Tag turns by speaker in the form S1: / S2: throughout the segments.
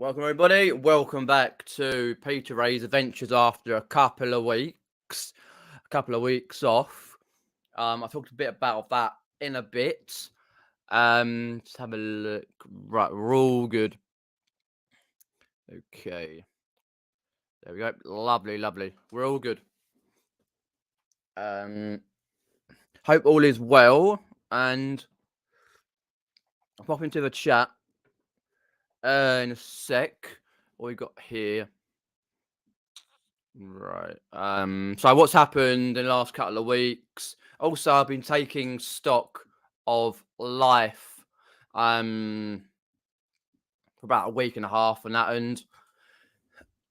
S1: Welcome everybody. Welcome back to Peter Ray's Adventures after a couple of weeks. Off. I talked a bit about that in a bit. Let's have a look. Right, we're all good. Okay. There we go. Lovely. We're all good. Hope all is well, and I'll pop into the chat in a sec. What we got here? Right. So what's happened in the last couple of weeks? Also, I've been taking stock of life for about a week and a half, and that and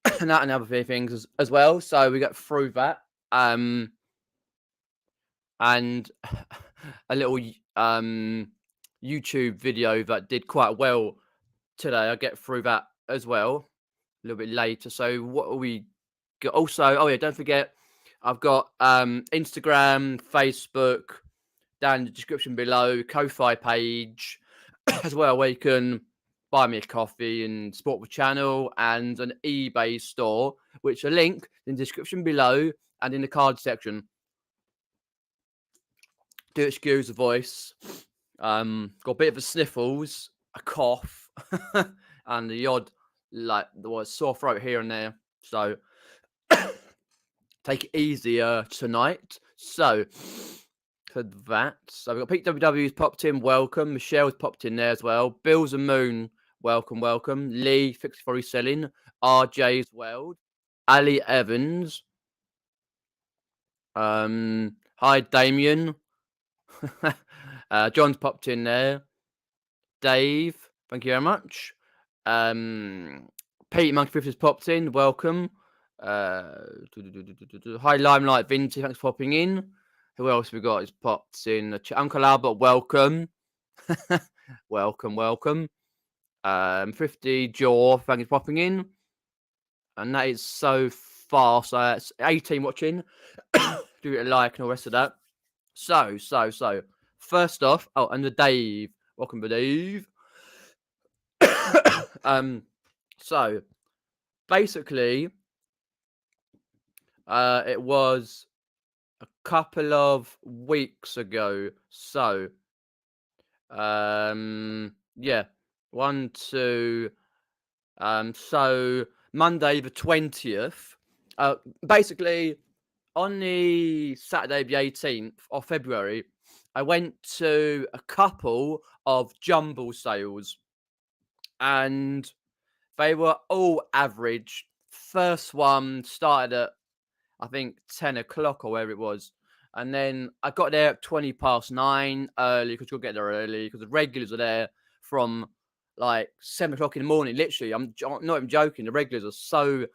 S1: that and other few things as well. So we got through that. And a little YouTube video that did quite well today. I'll get through that as well a little bit later. So what are we got? Also, don't forget, I've got Instagram, Facebook down in the description below, Ko-Fi page as well, where you can buy me a coffee and support the channel, and an eBay store, which are linked in the description below and in the card section. Do excuse the voice. Got a bit of a sniffles, a cough, and the odd sore throat here and there. So take it easier tonight. So for that, so we've got Pete WW's popped in. Welcome. Michelle's popped in there as well. Bills and Moon. Welcome. Lee, Fix for Reselling. RJ's World. Ali Evans. Hi, Damien. John's popped in there. Dave, thank you very much. Pete Monkey 50's popped in. Welcome. Hi, Limelight Vintage. Thanks for popping in. Who else we got? Is popped in. Uncle Albert, welcome. welcome. 50 Jaw, thank you for popping in. And that is so far. So that's 18 watching. Do it a like and all the rest of that. So. First off, and the Dave. Welcome to Dave. So basically, it was a couple of weeks ago. So, yeah, 1, 2. So Monday the 20th. Basically, on the Saturday the 18th of February, I went to a couple of jumble sales, and they were all average. First one started at, I think, 10 o'clock or wherever it was. And then I got there at 9:20 early, because you'll get there early, because the regulars are there from like 7 o'clock in the morning. Literally, I'm not even joking. The regulars are so...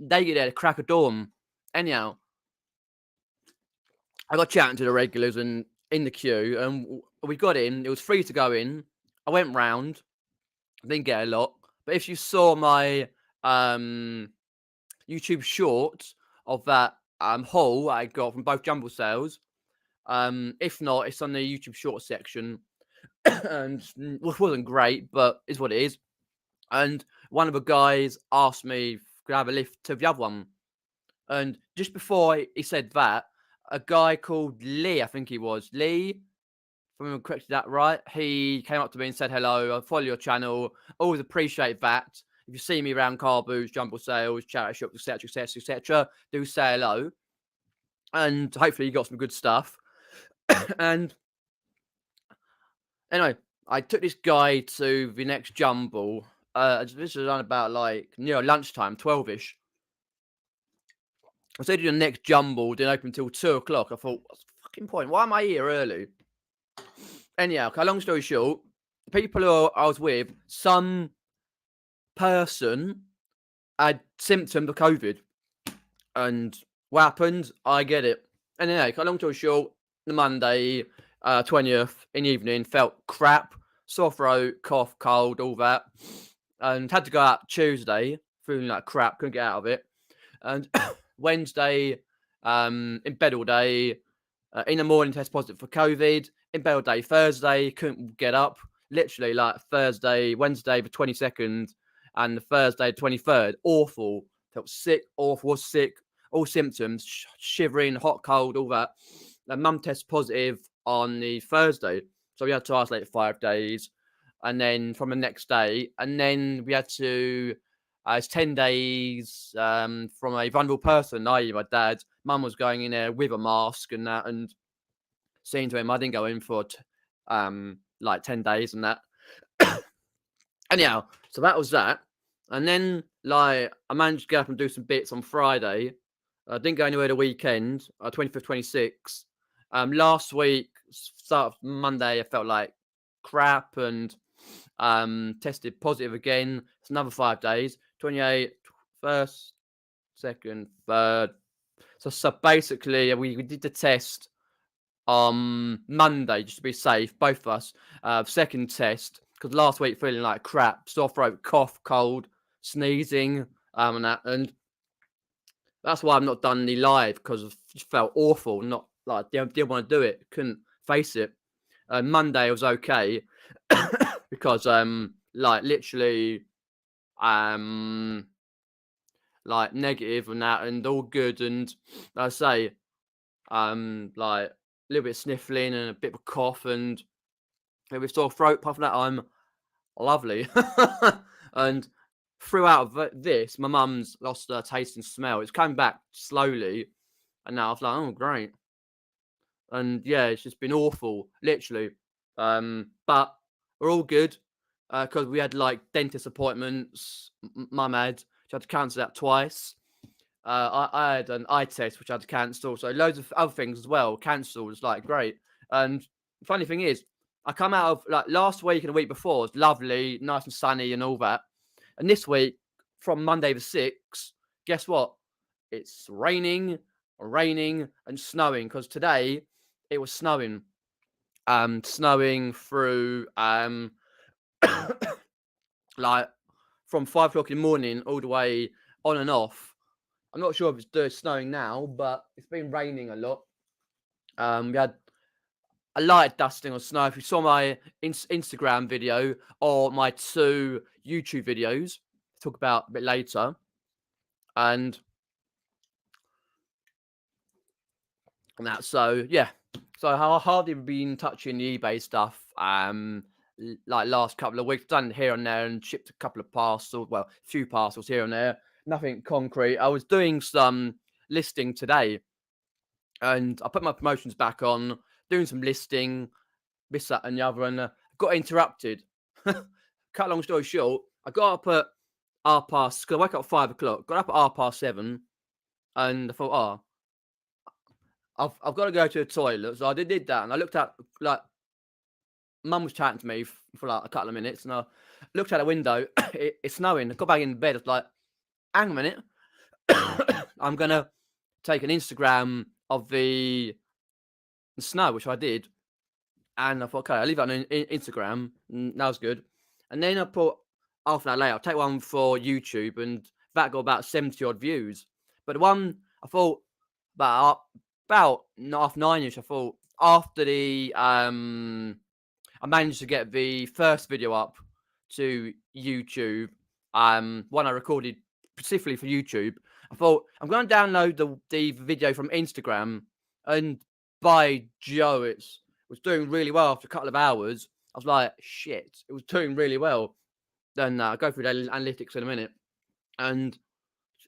S1: They get there at crack of dawn. Anyhow, I got chatting to the regulars and in the queue, and we got in. It was free to go in. I went round. Didn't get a lot. But if you saw my YouTube short of that haul I got from both jumble sales, if not, it's on the YouTube short section. And which wasn't great, but is what it is. And one of the guys asked me if I could have a lift to the other one. And just before he said that, a guy called Lee, I think he was Lee, if I corrected that right, he came up to me and said, hello, I follow your channel, always appreciate that. If you see me around Carboots, jumble sales, charity shops, etc., do say hello. And hopefully you got some good stuff. And anyway, I took this guy to the next jumble. This was on about lunchtime, 12ish. I said the next jumble didn't open until 2 o'clock. I thought, what's the fucking point? Why am I here early? Anyhow, long story short, the people who I was with, some person had symptoms of COVID. And what happened? I get it. And anyway, long story short, the Monday, 20th in the evening, felt crap, sore throat, cough, cold, all that. And had to go out Tuesday, feeling like crap, couldn't get out of it. And Wednesday, in bed all day. In the morning, test positive for COVID. In bed all day Thursday, couldn't get up. literally like Wednesday the 22nd, and the Thursday 23rd. Awful. Felt sick. Awful. Was sick. All symptoms: shivering, hot, cold, all that. And mum tested positive on the Thursday, so we had to isolate 5 days, and then from the next day, and then we had to. It's 10 days from a vulnerable person, i.e., my dad. Mum was going in there with a mask and that, and saying to him, I didn't go in for like 10 days and that. Anyhow, so that was that. And then like I managed to get up and do some bits on Friday. I didn't go anywhere the weekend, 25th, 26th. Last week, start of Monday, I felt like crap and tested positive again. It's another 5 days, 28th, 1st, 2nd, 3rd. So basically, we did the test on Monday just to be safe, both of us. Second test, because last week feeling like crap, sore throat, cough, cold, sneezing, and that. And that's why I've not done the live, because I just felt awful. Not like didn't want to do it, couldn't face it. Monday was okay because like literally like negative and that, and all good. And like I say like a little bit of sniffling and a bit of a cough and a bit of sore throat. Apart from that, I'm lovely. And throughout this, my mum's lost her taste and smell. It's coming back slowly, and now I was like, oh great. And yeah, it's just been awful, literally. But we're all good because we had like dentist appointments. Mum had, she had to cancel that twice. I had an eye test which I had to cancel, so loads of other things as well cancelled. It's like great. And the funny thing is, I come out of like last week and the week before, it's lovely, nice and sunny and all that. And this week, from Monday the 6th, guess what? It's raining and snowing, because today it was snowing. Snowing through like from 5 o'clock in the morning all the way on and off. I'm not sure if it's snowing now, but it's been raining a lot. We had a light dusting of snow. If you saw my Instagram video or my 2 YouTube videos, talk about a bit later, and that. So yeah, so I hardly been touching the eBay stuff. Like last couple of weeks, done here and there, and shipped a couple of parcels. Well, a few parcels here and there. Nothing concrete. I was doing some listing today, and I put my promotions back on, doing some listing, this, that, and the other, and got interrupted. Cut long story short, I got up at because I woke up at 5 o'clock, got up at 7:30, and I thought, I've got to go to the toilet. So I did that, and I looked at, like, Mum was chatting to me for like a couple of minutes, and I looked out the window. It's snowing. I got back in bed. I was like, hang a minute. I'm going to take an Instagram of the snow, which I did. And I thought, okay, I'll leave that on Instagram. And that was good. And then I put, half an hour later, I'll take one for YouTube, and that got about 70 odd views. But the one, I thought, about 9:30ish, I thought, after the I managed to get the first video up to YouTube, one I recorded specifically for YouTube. I thought, I'm going to download the video from Instagram, and by Joe, it was doing really well after a couple of hours. I was like, shit, it was doing really well. Then I'll go through the analytics in a minute, and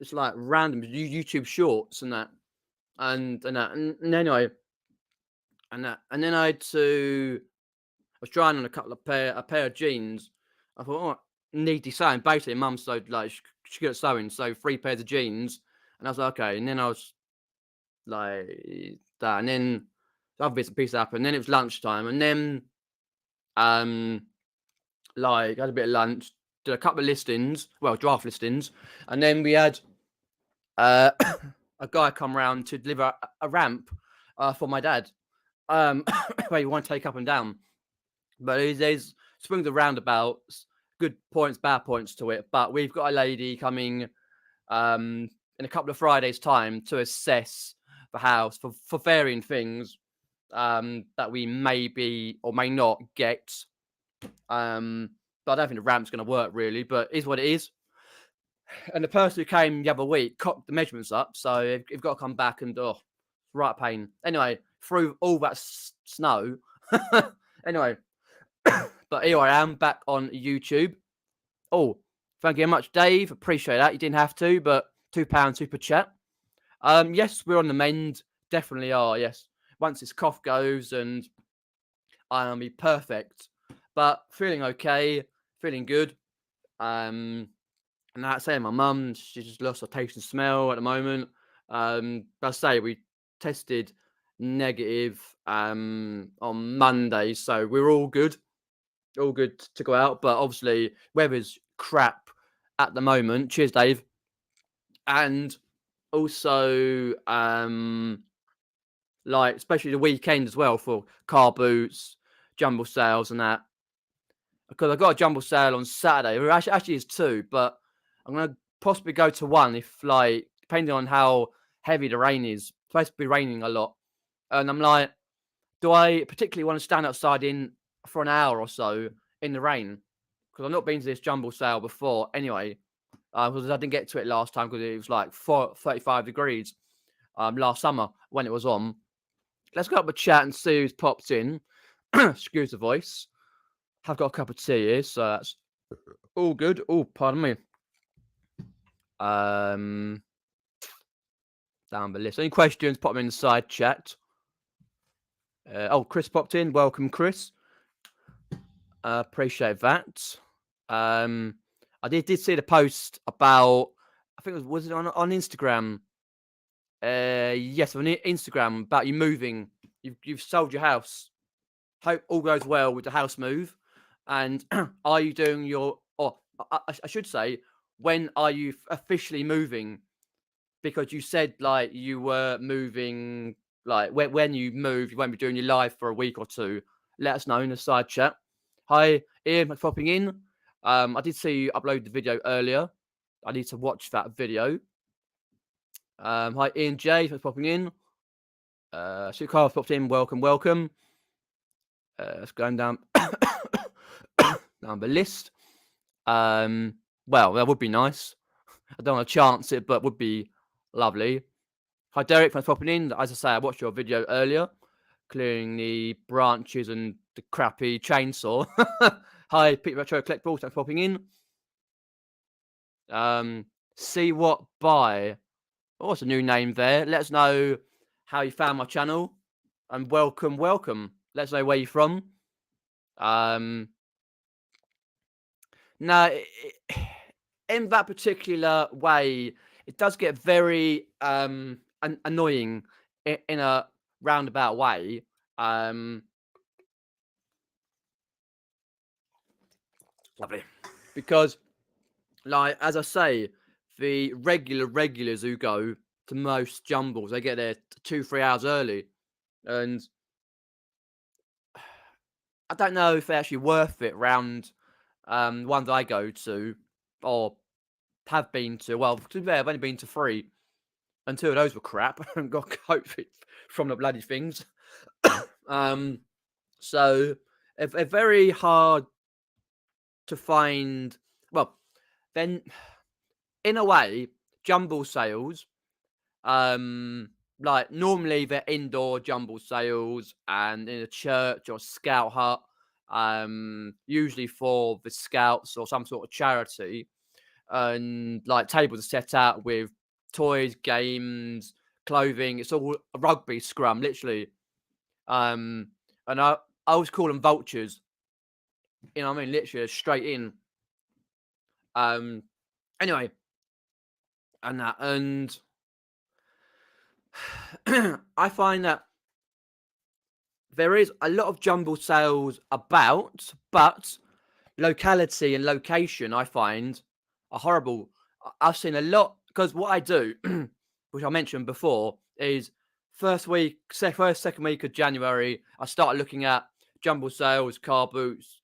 S1: it's like random YouTube shorts and that, and anyway, and then I had to. I was trying on a pair of jeans. I thought, oh, needy sewing. Basically, Mum sewed, like, she good at sewing, so 3 pairs of jeans. And I was like, okay. And then I was like that. And then other bits and pieces happened. And then it was lunchtime. And then, like, I had a bit of lunch, did a couple of listings, well, draft listings. And then we had a guy come round to deliver a ramp for my dad, where you want to take up and down. But there's swings and roundabouts, good points, bad points to it. But we've got a lady coming in a couple of Fridays' time to assess the house for varying things that we may be or may not get. But I don't think the ramp's going to work really, but it is what it is. And the person who came the other week cocked the measurements up, so you've got to come back and, right pain. Anyway, through all that snow. Anyway, but here I am back on YouTube. Oh, thank you very much, Dave. Appreciate that. You didn't have to, but £2 super chat. Yes, we're on the mend. Definitely are. Yes, once this cough goes, and I'll be perfect. But feeling okay, feeling good. And that's saying my mum, she just lost her taste and smell at the moment. I say we tested negative on Monday, so we're all good to go out. But obviously, weather's crap at the moment. Cheers, Dave. And also, like especially the weekend as well for Carboots, jumble sales and that. Because I got a jumble sale on Saturday. Well, actually is two, but I'm gonna possibly go to one if, like, depending on how heavy the rain is. It's supposed to be raining a lot, and I'm like, do I particularly want to stand outside for an hour or so in the rain? Because I've not been to this jumble sale before anyway. Because I didn't get to it last time because it was like 35 degrees last summer when it was on. Let's go up a chat and see who's popped in. Excuse the voice. I've got a cup of tea here, so that's all good. Oh, pardon me. Down the list. Any questions? Pop them in the side chat. Chris popped in. Welcome, Chris. Appreciate that. I did see the post about, I think was it on Instagram? Yes, on Instagram about you moving. You've sold your house. Hope all goes well with the house move. And are you doing your? Or I should say, when are you officially moving? Because you said like you were moving. Like when you move, you won't be doing your live for a week or two. Let us know in the side chat. Hi, Ian, for popping in. I did see you upload the video earlier. I need to watch that video. Hi, Ian J, for popping in. Sue Carl popped in. Welcome. Let's go down down the list. Well, that would be nice. I don't want to chance it, but would be lovely. Hi, Derek, thanks for popping in. As I say, I watched your video earlier, clearing the branches and the crappy chainsaw. Hi, Peter Retro Collectibles, thanks for popping in. See what buy. Oh, what's a new name there? Let us know how you found my channel, and welcome. Let us know where you're from. Now, in that particular way, it does get very annoying in a roundabout way. Lovely, because, like, as I say, the regulars who go to most jumbles, they get there 2-3 hours early, and I don't know if they're actually worth it round ones I go to or have been to. Well, to be fair, I've only been to 3, and 2 of those were crap. And got COVID from the bloody things. So they're very hard to find. Well, then in a way, jumble sales, like normally they're indoor jumble sales and in a church or scout hut, usually for the scouts or some sort of charity, and like tables are set out with toys, games, clothing. It's all a rugby scrum, literally. And I always call them vultures. You know what I mean? Literally straight in. Anyway, and I find that there is a lot of jumble sales about, but locality and location I find are horrible. I've seen a lot because what I do, which I mentioned before, is second week of January, I start looking at jumble sales, car boots,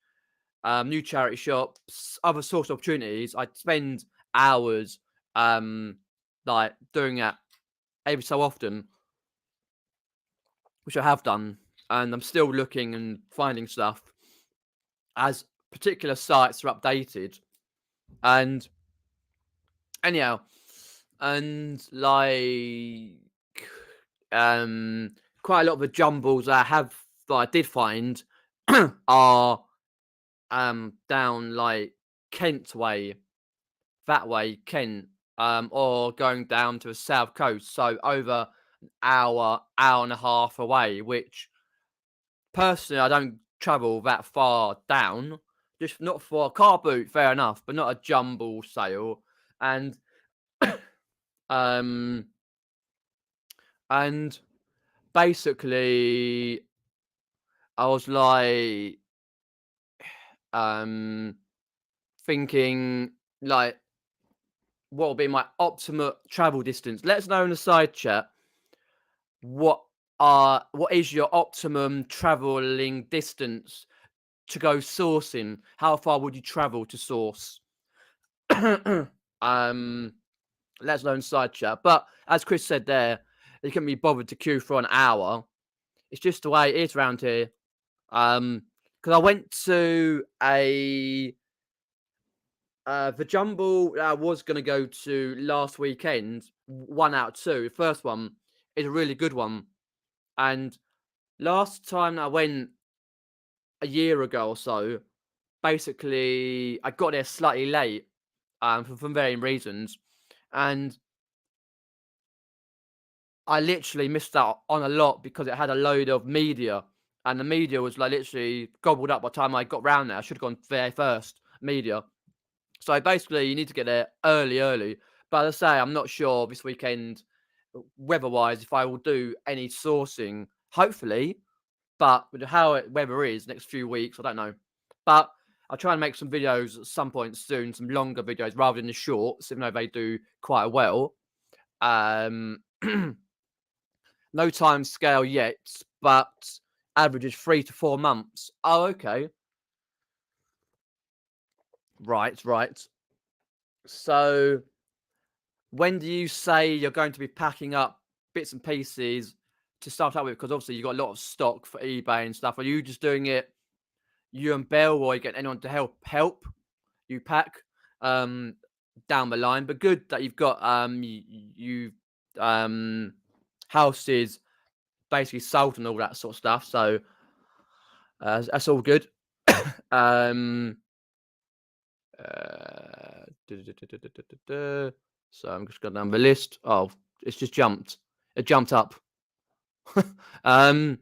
S1: new charity shops, other source opportunities. I spend hours like doing that every so often, which I have done, and I'm still looking and finding stuff. as particular sites are updated. And anyhow, and like quite a lot of the jumbles that I did find are down like Kent way, that way, Kent, or going down to the south coast, so over an hour and a half away, which personally I don't travel that far down. Just not for a car boot, fair enough, but not a jumble sale. And um and basically I was like um thinking like what will be my optimate travel distance. Let us know in the side chat what what is your optimum traveling distance to go sourcing. How far would you travel to source? um Let us know in side chat. But as Chris said there, you can be bothered to queue for an hour. It's just the way it is around here. Because I went to the jumble that I was gonna go to last weekend, 1 out of 2. The first one is a really good one, and last time I went a year ago or so, basically I got there slightly late, for varying reasons, and I literally missed out on a lot because it had a load of media, and the media was like literally gobbled up by the time I got round there. I should have gone there first, media. So basically, you need to get there early. But as I say, I'm not sure this weekend, weather-wise, if I will do any sourcing. Hopefully, but with how weather is next few weeks, I don't know. But I'll try and make some videos at some point soon, some longer videos rather than the shorts, even though they do quite well. Um, no time scale yet, but average is 3 to 4 months. Oh, okay. Right. So when do you say you're going to be packing up bits and pieces to start out with? Because obviously you've got a lot of stock for eBay and stuff. Are you just doing it you and Belle, or you get anyone to help you pack down the line? But good that you've got houses basically sold and all that sort of stuff. So that's all good. um So I'm just going down the list. Oh, it's just jumped. It jumped up. um,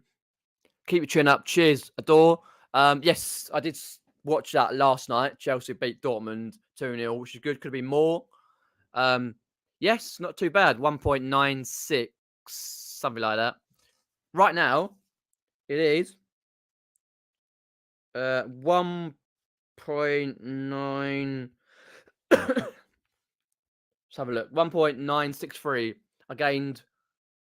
S1: Keep your chin up. Cheers, Adore. Yes, I did watch that last night. Chelsea beat Dortmund 2-0, which is good. Could be more. Yes, not too bad. 1.96, something like that. Right now, it is 1.9. Let's have a look. 1.963. I gained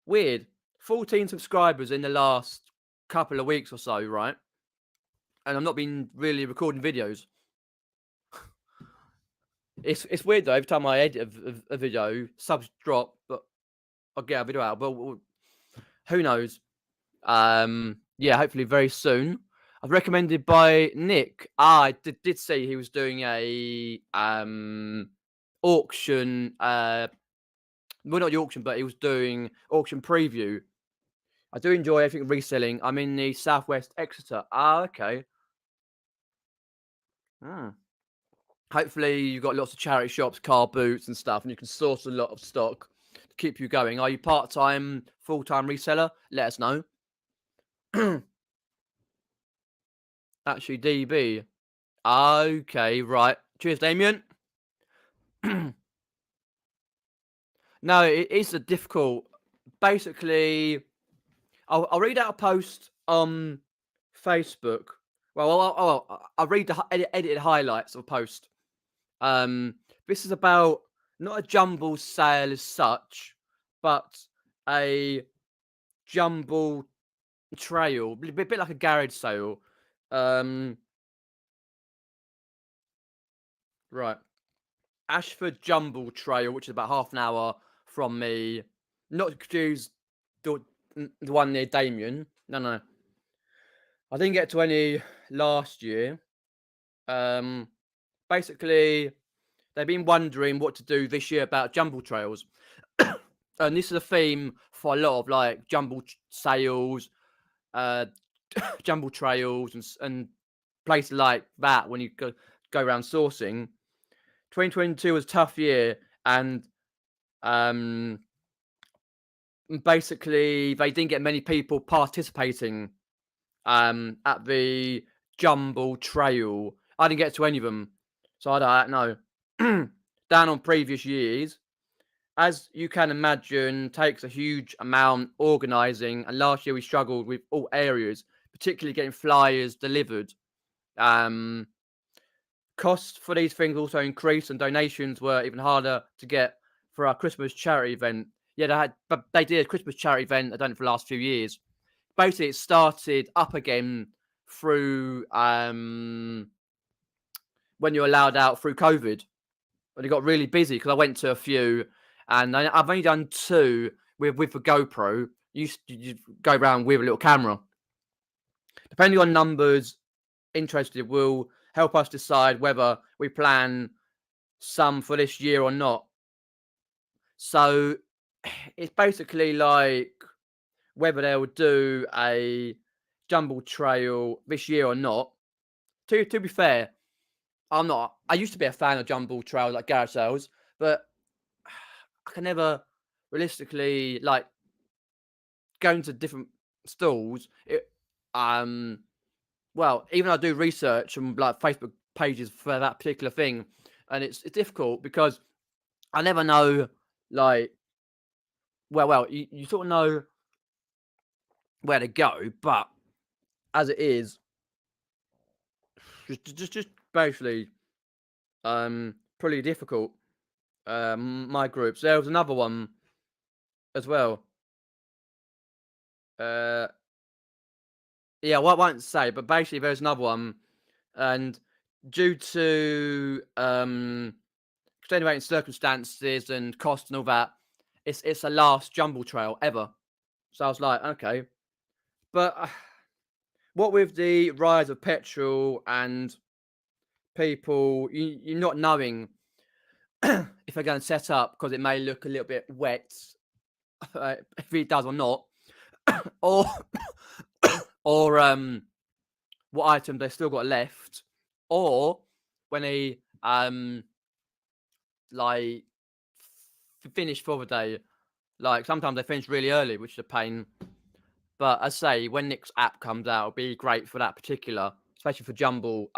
S1: weird 14 subscribers in the last couple of weeks or so, right? And I've not been really recording videos. It's weird though. Every time I edit a video, subs drop, but I'll get a video out. But who knows? Yeah, hopefully very soon. I've recommended by Nick. I did see he was doing a auction. Well, not the auction, but he was doing auction preview. I do enjoy everything reselling. I'm in the southwest Exeter. Ah, okay. Hopefully you've got lots of charity shops, Carboots and stuff, and you can source a lot of stock to keep you going. Are you part-time, full-time reseller? Let us know. Actually, DB. Okay, right. Cheers, Damien. No, it is a difficult. Basically, I'll read out a post on Facebook. Well, I'll read the edited highlights of a post. This is about not a jumble sale as such, but a jumble trail, a bit like a garage sale. Right. Ashford Jumble Trail, which is about half an hour from me. Not to confuse the one near Damien. No. I didn't get to any last year. Um, Basically, they've been wondering what to do this year about jumble trails. And this is a theme for a lot of like sales, uh, jumble trails, and places like that when you go around sourcing. 2022 was a tough year, and um, basically they didn't get many people participating at the jumble trail. I didn't get to any of them, so I don't know. Down on previous years, as you can imagine, takes a huge amount organising, and last year we struggled with all areas, particularly getting flyers delivered. Um, Costs for these things also increased, and donations were even harder to get for our Christmas charity event. Yeah, but they did a Christmas charity event. I don't know for the last few years. Basically, it started up again through when you're allowed out through COVID. But it got really busy because I went to a few, and I've only done two with the GoPro. You go around with a little camera. Depending on numbers interested, will help us decide whether we plan some for this year or not. So it's basically like whether they'll do a jumble trail this year or not. To be fair, I'm not. I used to be a fan of jumble trails like garage sales, but I can never realistically like going to different stalls. Well, even I do research and like Facebook pages for that particular thing, and it's difficult because I never know like you sort of know where to go, but as it is, just basically pretty difficult. My groups. There was another one as well. Uh, yeah, well, I won't say, but basically there's another one, and due to extenuating circumstances and cost and all that, it's the last jumble trail ever. So I was like, okay, but what with the rise of petrol and people, you not knowing if they're going to set up because it may look a little bit wet, if it does or not, or or what items they still got left, or when they like finish for the day. Like sometimes they finish really early, which is a pain. But I say when Nick's app comes out, it'll be great for that particular, especially for jumble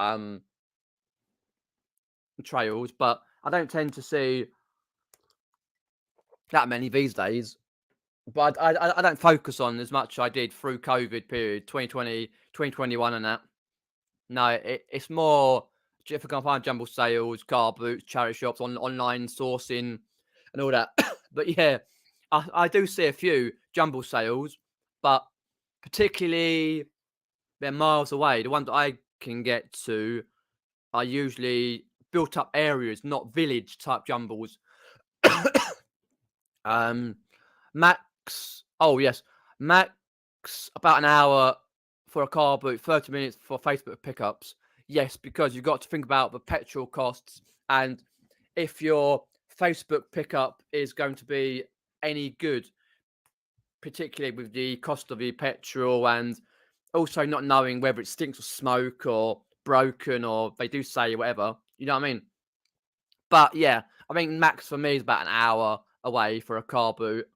S1: trails. But I don't tend to see that many these days. But I don't focus on as much as I did through COVID period 2020, 2021 and that. No, it's more if I can find jumble sales, Carboots, charity shops, online sourcing, and all that. But yeah, I do see a few jumble sales, but particularly they're miles away. The ones that I can get to are usually built up areas, not village type jumbles. um, Max. Oh yes, max about an hour for a car boot, 30 minutes for Facebook pickups. Yes, because you've got to think about the petrol costs, and if your Facebook pickup is going to be any good, particularly with the cost of the petrol, and also not knowing whether it stinks of smoke or broken or they do say whatever. You know what I mean? But yeah, I think max for me is about an hour away for a car boot.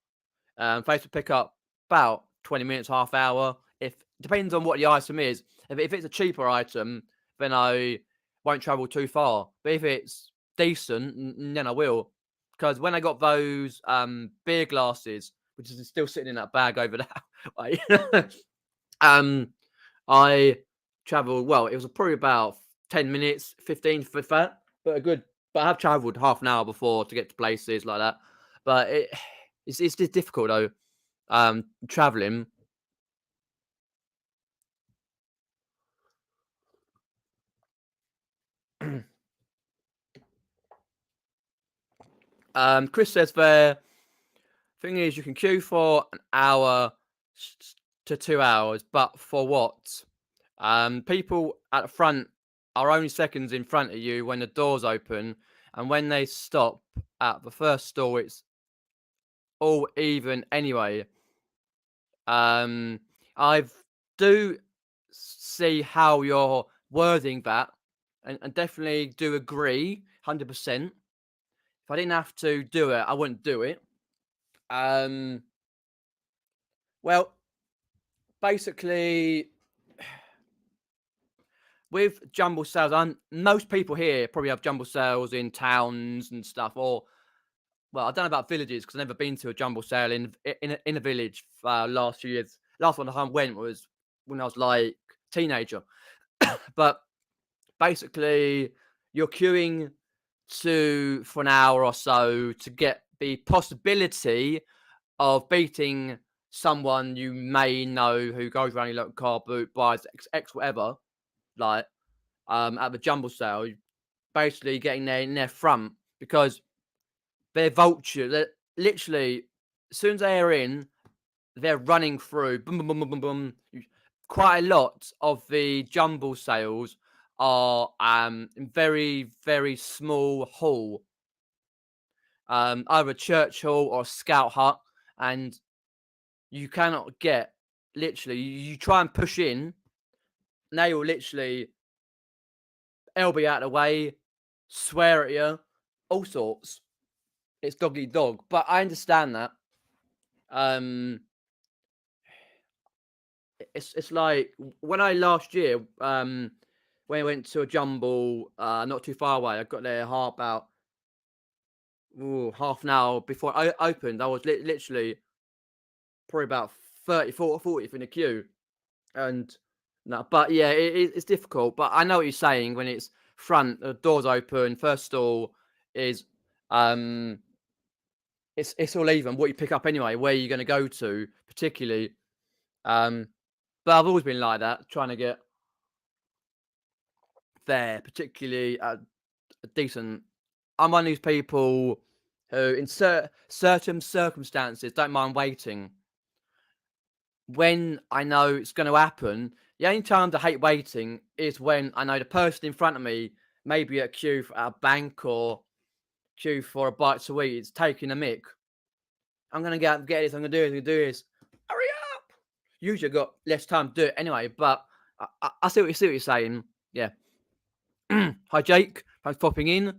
S1: Facebook pickup about 20 minutes, half hour. If depends on what the item is. If it's a cheaper item, then I won't travel too far. But if it's decent, then I will. Because when I got those beer glasses, which is still sitting in that bag over that way, I travelled. Well, it was probably about 10 minutes, 15 for that, but a good. But I've travelled half an hour before to get to places like that. But it's just difficult though. Traveling. Chris says there. Thing is, you can queue for an hour to 2 hours, but for what? People at the front are only seconds in front of you when the doors open, and when they stop at the first stall, it's all even anyway. Um, I do see how you're wording that, and definitely do agree 100%. If I didn't have to do it, I wouldn't do it. Um, well, basically, with jumble sales, most people here probably have jumble sales in towns and stuff, or well, I don't know about villages because I've never been to a jumble sale in a village last few years. Last one I went was when I was like teenager. But basically, you're queuing for an hour or so to get the possibility of beating someone you may know who goes around your local car boot, buys X whatever, like at the jumble sale, basically getting there in their front because they're vulture. They're literally as soon as they're in, they're running through. Boom, boom, boom, boom, boom, boom. Quite a lot of the jumble sales are in very, very small hall, either a church hall or a scout hut, and you cannot get literally. You try and push in, and they will literally elbow out of the way, swear at you, all sorts. It's dog eat dog, but I understand that. Um, it's like when I last year, when I went to a jumble, not too far away. I got there about half an hour before I opened. I was literally probably about 30, 40 in the queue, and no, but yeah, it's difficult. But I know what you're saying when it's front, the doors open, first stall is um it's all even what you pick up anyway, where you're gonna go to, particularly. Um but I've always been like that, trying to get there, particularly a decent. I'm one of these people who in certain circumstances don't mind waiting. When I know it's gonna happen, the only times I hate waiting is when I know the person in front of me, maybe at a queue for a bank or queue for a bite to eat, it's taking a mick. I'm gonna get up, get this. I'm gonna do this. I'm gonna do this. Hurry up! Usually, I've got less time to do it anyway. But I see what you're saying. Yeah. Hi, Jake. Thanks for popping in.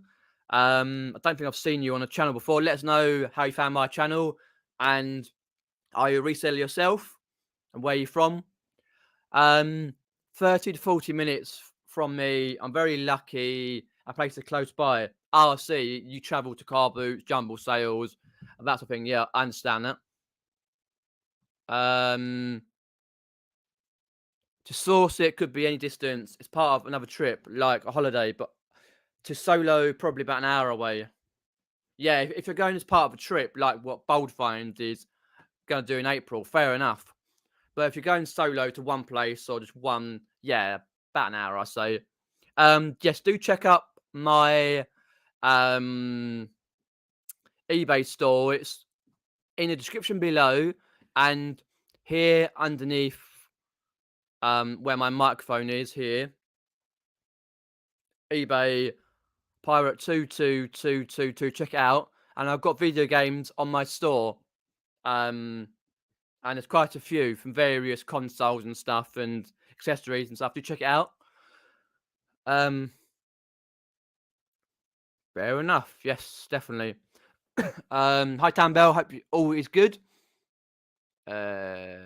S1: I don't think I've seen you on the channel before. Let us know how you found my channel, and are you a reseller yourself, and where you're from. 30 to 40 minutes from me. I'm very lucky. A place close by. Oh, I see. You travel to Carboots, jumble sales, and that sort of thing. Yeah, I understand that. Um, to source it could be any distance. It's part of another trip, like a holiday, but to solo, probably about an hour away. Yeah, if you're going as part of a trip, like what Boldfind is going to do in April, fair enough. But if you're going solo to one place or just one, yeah, about an hour, I say. Yes, do check up my eBay store. It's in the description below, and here underneath where my microphone is here, eBay Pirate 22222. Check it out, and I've got video games on my store. And there's quite a few from various consoles and stuff and accessories and stuff. Do check it out. Um, Fair enough. Yes, definitely. Hi Tambell. Hope all is good. Uh,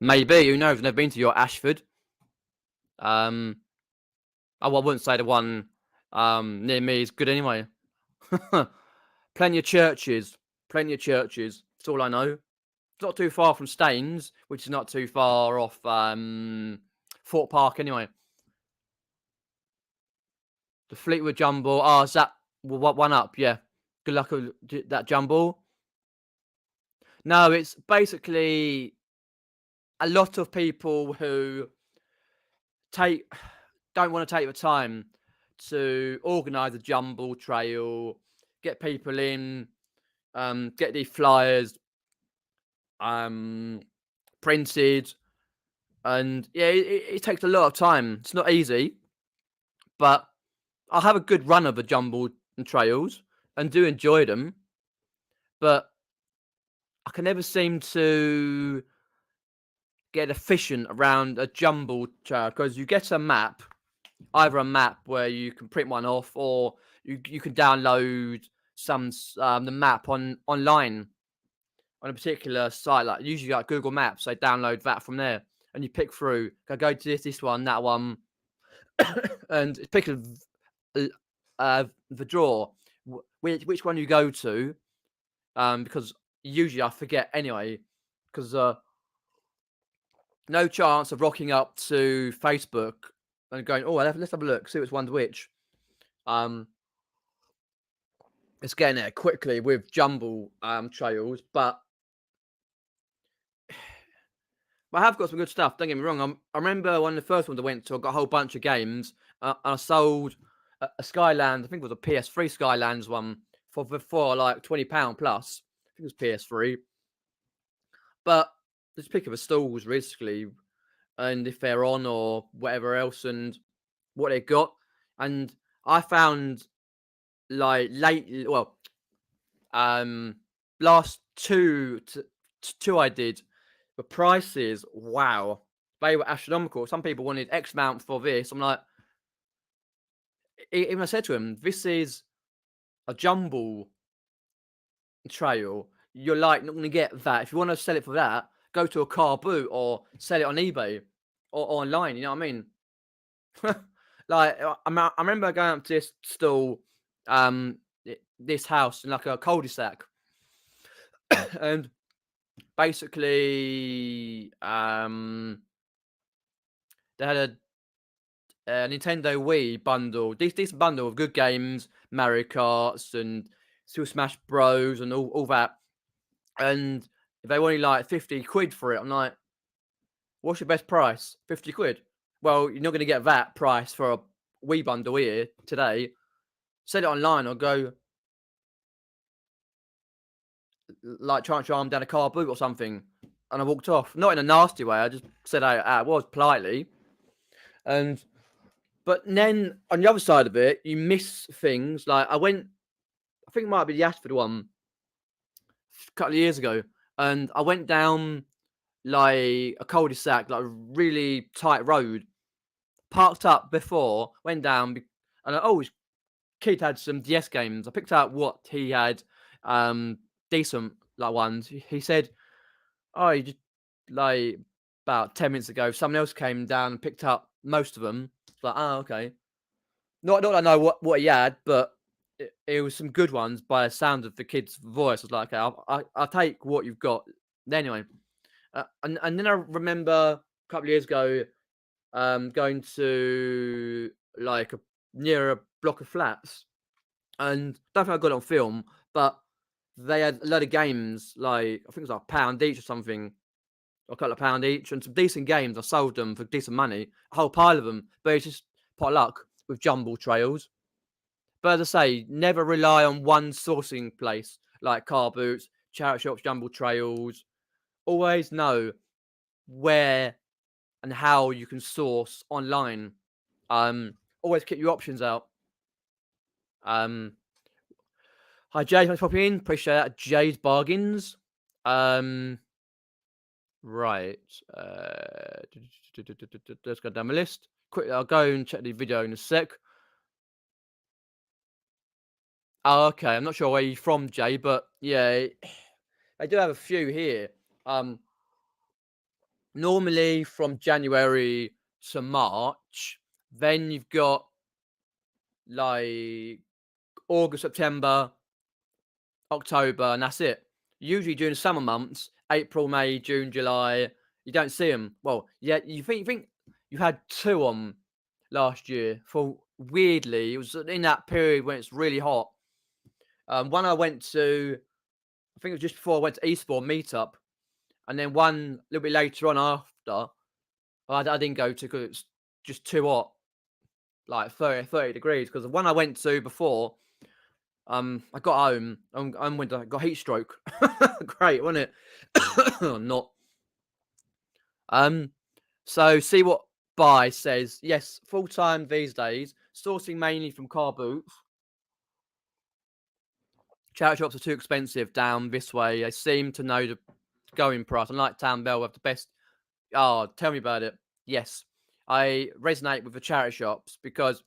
S1: Maybe, who knows? I've never been to your Ashford. Oh, I wouldn't say the one near me is good anyway. Plenty of churches. Plenty of churches. That's all I know. It's not too far from Staines, which is not too far off Fort Park anyway. The Fleetwood Jumble. Oh, is that what one up? Yeah. Good luck with that jumble. No, it's basically a lot of people who don't want to take the time to organise a jumble trail, get people in, get these flyers, um, printed, and yeah, it takes a lot of time. It's not easy, but I have a good run of the jumbled trails and do enjoy them, but I can never seem to get efficient around a jumbled trail because you get a map, either a map where you can print one off, or you can download the map online on a particular site, like usually like Google Maps. They download that from there, and you pick through. Go to this one, that one, and pick the draw which one you go to. Because usually I forget anyway. Because no chance of rocking up to Facebook and going, oh, let's have a look, see which one's which. Um, it's getting there quickly with jumble trails, but I have got some good stuff. Don't get me wrong. I remember one of the first ones I went to. I got a whole bunch of games. And I sold a Skyland. I think it was a PS3 Skylands one for like £20 plus. I think it was PS3. But just pick up the stalls basically, and if they're on or whatever else, and what they got. And I found like last two I did, the prices, wow, they were astronomical. Some people wanted X amount for this. I'm like, even I said to him, this is a jumble trail. You're like not going to get that. If you want to sell it for that, go to a Carboot or sell it on eBay or online. You know what I mean? Like I remember going up to this stall, this house in like a cul-de-sac, and basically they had a Nintendo Wii bundle, this bundle of good games, Mario Karts and Super Smash Bros and all that, and they wanted like 50 quid for it. I'm like, what's your best price? 50 quid. Well, you're not going to get that price for a Wii bundle here today. Sell it online or go like try and arm down a car boot or something. And I walked off. Not in a nasty way. I just said I was politely. But then on the other side of it, you miss things. Like I think it might be the Ashford one a couple of years ago. And I went down like a cul-de-sac, like a really tight road, parked up before, went down, and his kid had some DS games. I picked out what he had, decent like ones. He said, "Oh, you just like about 10 minutes ago, someone else came down and picked up most of them." It's like, oh, okay. Not that I know what he had, but it was some good ones by the sound of the kid's voice. I was like, okay, I'll take what you've got. Anyway, and then I remember a couple of years ago, going to like near a block of flats, and don't think I got it on film, but they had a lot of games, like I think it was like £1 each or something, or a couple of £1 each, and some decent games. I sold them for decent money, a whole pile of them. But it's just pot of luck with jumble trails. But as I say, never rely on one sourcing place like Carboots, charity shops, jumble trails. Always know where and how you can source online. Always keep your options out. Hi Jay, thanks for popping in. Appreciate that. Jay's Bargains. Right. Let's go down my list. Quickly, I'll go and check the video in a sec. Oh, okay. I'm not sure where you're from, Jay, but yeah, I do have a few here. Normally from January to March. Then you've got like August, September, October, and that's it. Usually during the summer months, April, May, June, July, you don't see them. Well, yeah, you think you had two on last year. For weirdly, it was in that period when it's really hot. One I went to, I think it was just before I went to Eastbourne meetup, and then one a little bit later on after, I didn't go to because it's just too hot, like 30 degrees. Because the one I went to before, I got home and went, I got heat stroke. Great, wasn't it? Not. So see what Buy says. Yes, full time these days, sourcing mainly from Carboots. Charity shops are too expensive down this way. They seem to know the going price. Unlike Town Bell, have the best. Oh, tell me about it. Yes, I resonate with the charity shops because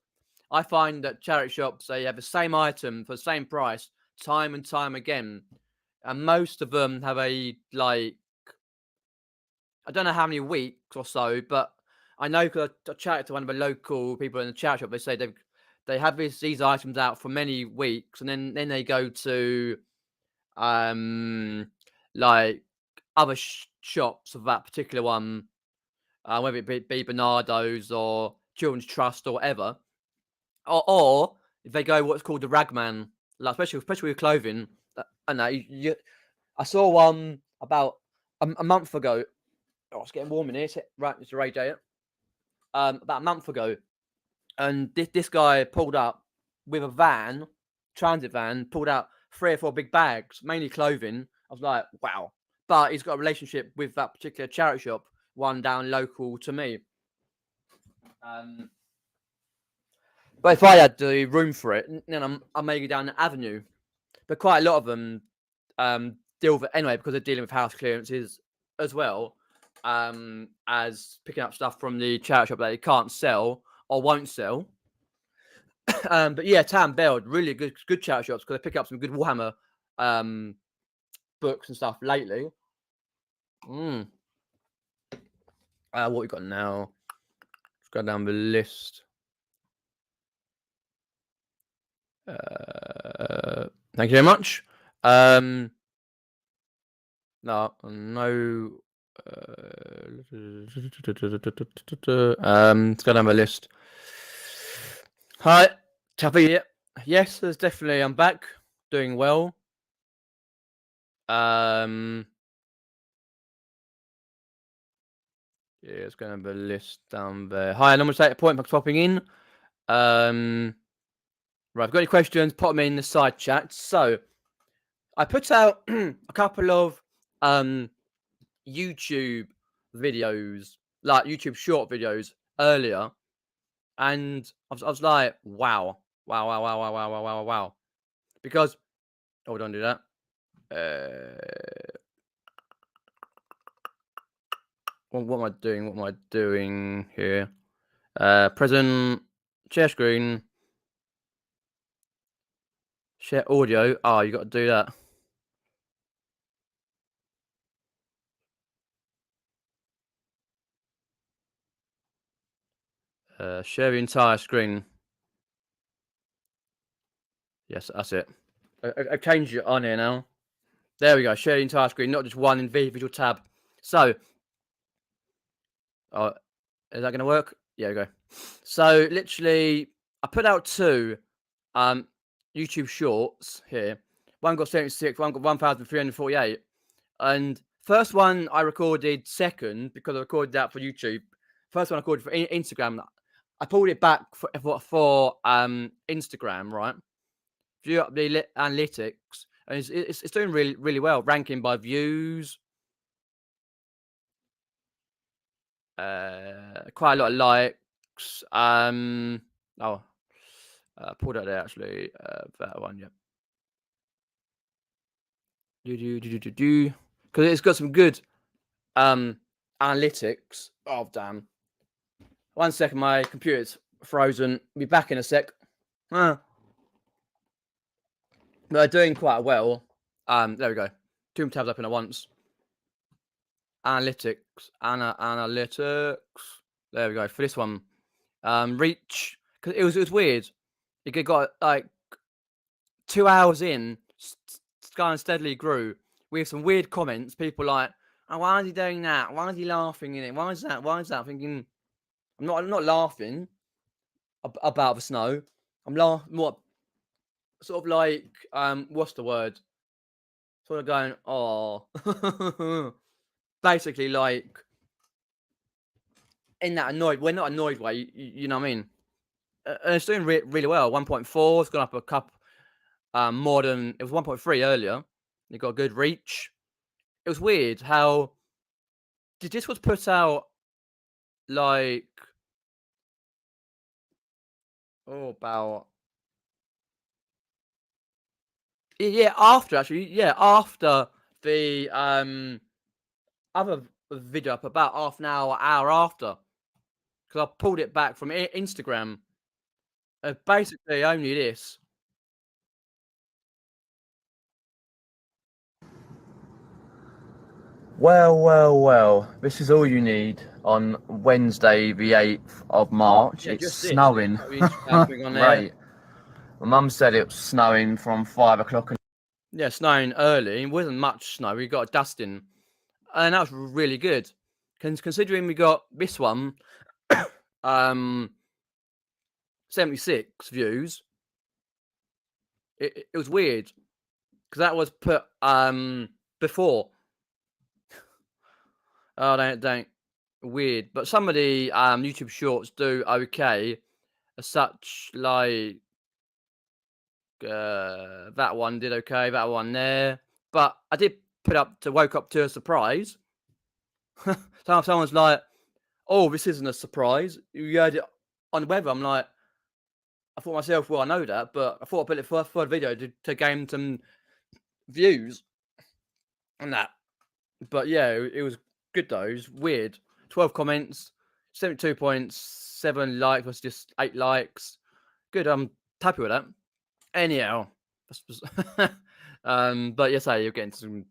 S1: I find that charity shops, they have the same item for the same price time and time again, and most of them have a like, I don't know how many weeks or so, but I know because I chatted to one of the local people in the charity shop. They say they have these items out for many weeks, and then they go to um like other shops of that particular one, whether it be Bernardo's or Children's Trust or whatever, or if they go what's called the Ragman, like especially with clothing. I know I saw one about a month ago. Oh, it's getting warm in here. Right, it's a radiator. About a month ago, and this guy pulled up with a van, transit van, pulled out 3 or 4 big bags, mainly clothing. I was like, wow. But he's got a relationship with that particular charity shop, one down local to me. But if I had the room for it, then I may go down the avenue. But quite a lot of them deal with it anyway because they're dealing with house clearances as well, as picking up stuff from the charity shop that they can't sell or won't sell. But yeah, Town Bell, really good charity shops because they pick up some good Warhammer books and stuff lately. What we got now? Let's go down the list. Thank you very much. No. Let's go down the list. Hi, Taffy. Yes, there's definitely. I'm back, doing well. Yeah, it's going to be a list down there. Hi, I'm going to take a point for popping in. Right, if you've got any questions, pop them in the side chat. So, I put out a couple of YouTube videos, like YouTube short videos earlier, and I was like, wow. Because, oh, don't do that. What am I doing? What am I doing here? Present, share screen, share audio. Oh, you got to do that. Share the entire screen. Yes, that's it. I've changed it on here now. There we go. Share the entire screen, not just one individual tab. So, is that going to work? Yeah, we go. So, literally, I put out 2 YouTube shorts here. One got 76, one got 1,348. And first one I recorded second because I recorded that for YouTube. First one I recorded for Instagram. I pulled it back for Instagram, right? View up the analytics, and it's doing really well, ranking by views. Quite a lot of likes. Pulled out there actually. That one, yeah. Because it's got some good analytics. Oh damn! 1 second, my computer's frozen. I'll be back in a sec. But they're doing quite well. There we go. 2 tabs open at once. Analytics. Analytics. There we go. For this one. Reach. Because it was weird. It got like 2 hours in, kind of steadily grew with some weird comments. People like, oh, why is he doing that? Why is he laughing in it? Why is that? Why is that? Thinking, I'm not laughing about the snow. I'm laughing more, sort of like, what's the word? Sort of going, oh, basically like in that annoyed. We're not annoyed way. You know what I mean? It's doing really well. 1.4. It's gone up a couple. more than it was 1.3 earlier. It got a good reach. It was weird how this was put out like about yeah, after actually, yeah, after the other video up about half an hour after, because I pulled it back from Instagram. Basically only this. Well, this is all you need on Wednesday, the 8th of March. Yeah, It's just this. There's
S2: snowing.
S1: not really anything on there.
S2: Right. My mum said it was snowing from 5 o'clock.
S1: Yeah, snowing early. It wasn't much snow. We got a dusting, and that was really good. Considering we got this one, 76 views. It was weird because that was put before. Oh, don't weird. But some of the YouTube shorts do okay, as such like that one did okay. That one there, but I did put up to woke up to a surprise. Someone's like, "Oh, this isn't a surprise. You heard it on the weather." I'm like, I thought myself, well, I know that, but I thought I'd put it for the video to gain some views and that. But yeah, it was good though. It was weird. 12 comments, 72.7 likes was just 8 likes. Good. I'm happy with that. Anyhow, but yes, you're getting some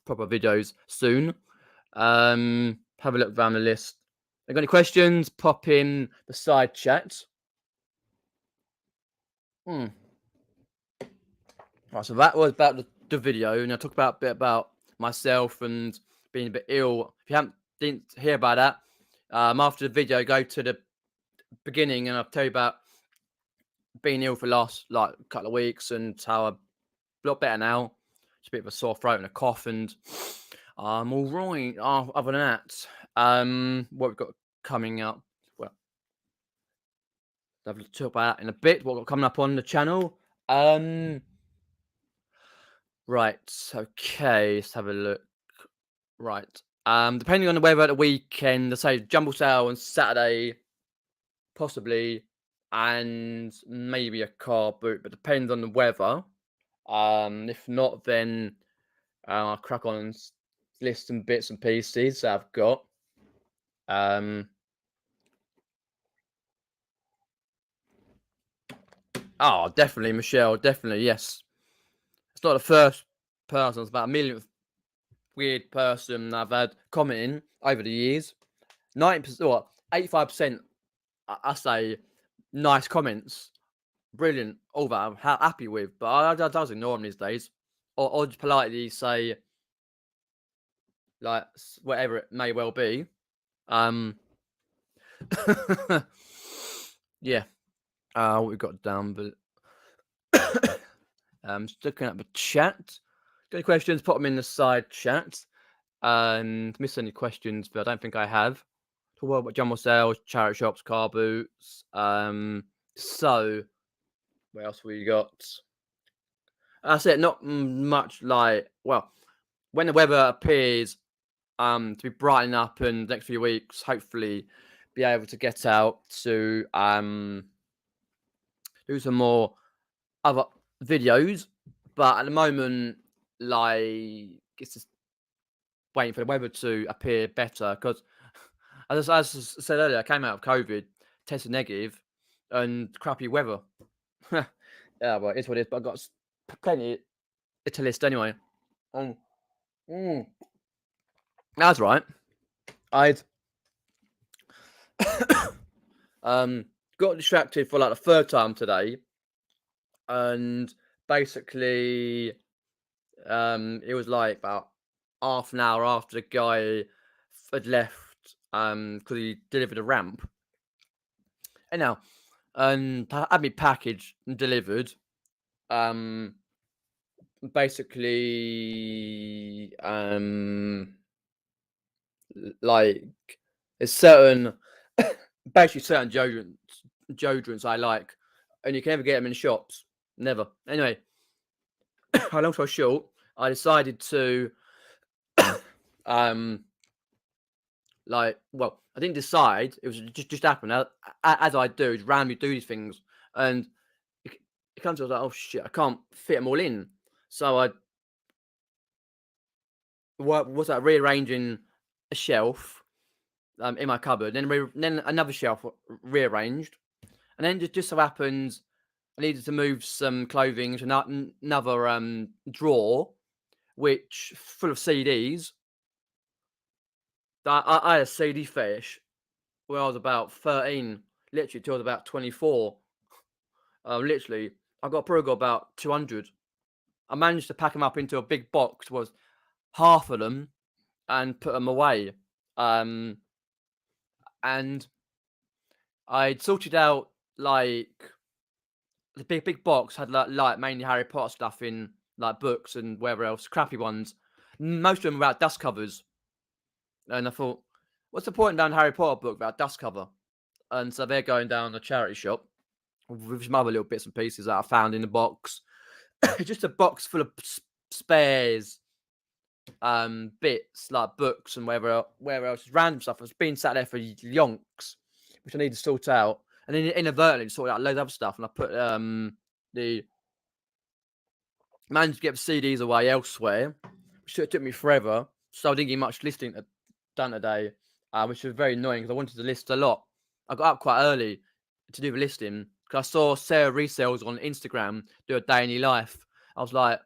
S1: proper videos soon. Have a look around the list. If you got any questions, pop in the side chat. Right, so that was about the video, and I talked about a bit about myself and being a bit ill. If you didn't hear about that, after the video, go to the beginning, and I'll tell you about being ill for the last like couple of weeks and how I'm a lot better now. Just a bit of a sore throat and a cough, and I'm all right. Other than that, what we've got coming up, well, I'll talk about that in a bit. What we've got coming up on the channel. Right, okay, let's have a look. Right, depending on the weather at the weekend, let's say jumble sale on Saturday, possibly, and maybe a car boot, but depends on the weather. If not, then I'll crack on and list some bits and pieces that I've got. Oh, definitely, Michelle, definitely, yes. It's not the first person, it's about a millionth weird person I've had commenting over the years. 90% or 85%, I say nice comments, brilliant, all that I'm happy with, but I does ignore them these days, or just politely say like whatever it may well be. Yeah. What we got down, but just looking at the chat. Got any questions? Put them in the side chat. And miss any questions, but I don't think I have. Talk about jumble sales, charity shops, car boots. So what else we got? That's it. Not much like, well, when the weather appears to be brightening up in the next few weeks, hopefully be able to get out to do some more other videos. But at the moment, like, it's just waiting for the weather to appear better, because as I said earlier, I came out of COVID, tested negative, and crappy weather. Yeah, well, it's what it is, but I've got plenty to list anyway. That's right. I'd got distracted for like the third time today, and basically it was like about half an hour after the guy had left because he delivered a ramp. Anyhow, and had me packaged and delivered. Basically, like there's certain, basically certain deodorants I like, and you can never get them in shops. Never. Anyway, long story short, I decided to well, I didn't decide. It was just happened as I do, just randomly do these things, and it comes to I was like, oh shit, I can't fit them all in. So I was like rearranging a shelf in my cupboard, then another shelf rearranged, and then just so happens I needed to move some clothing to another drawer, which full of CDs. I had a CD fetish when I was about 13, literally till I was about 24. Literally, probably got about 200. I managed to pack them up into a big box, was half of them, and put them away. And I'd sorted out like the big box had like mainly Harry Potter stuff in, like books and wherever else, crappy ones. Most of them were about dust covers. And I thought, what's the point in down a Harry Potter book about dust cover? And so they're going down a charity shop with some other little bits and pieces that I found in the box. Just a box full of spares, bits like books and wherever else, random stuff that's been sat there for yonks, which I need to sort out. And then inadvertently sorted out loads of other stuff, and I put managed to get the CDs away elsewhere, which took me forever. So I didn't get much listing done today, which was very annoying because I wanted to list a lot. I got up quite early to do the listing because I saw Sarah Resells on Instagram do a day in your life. I was like,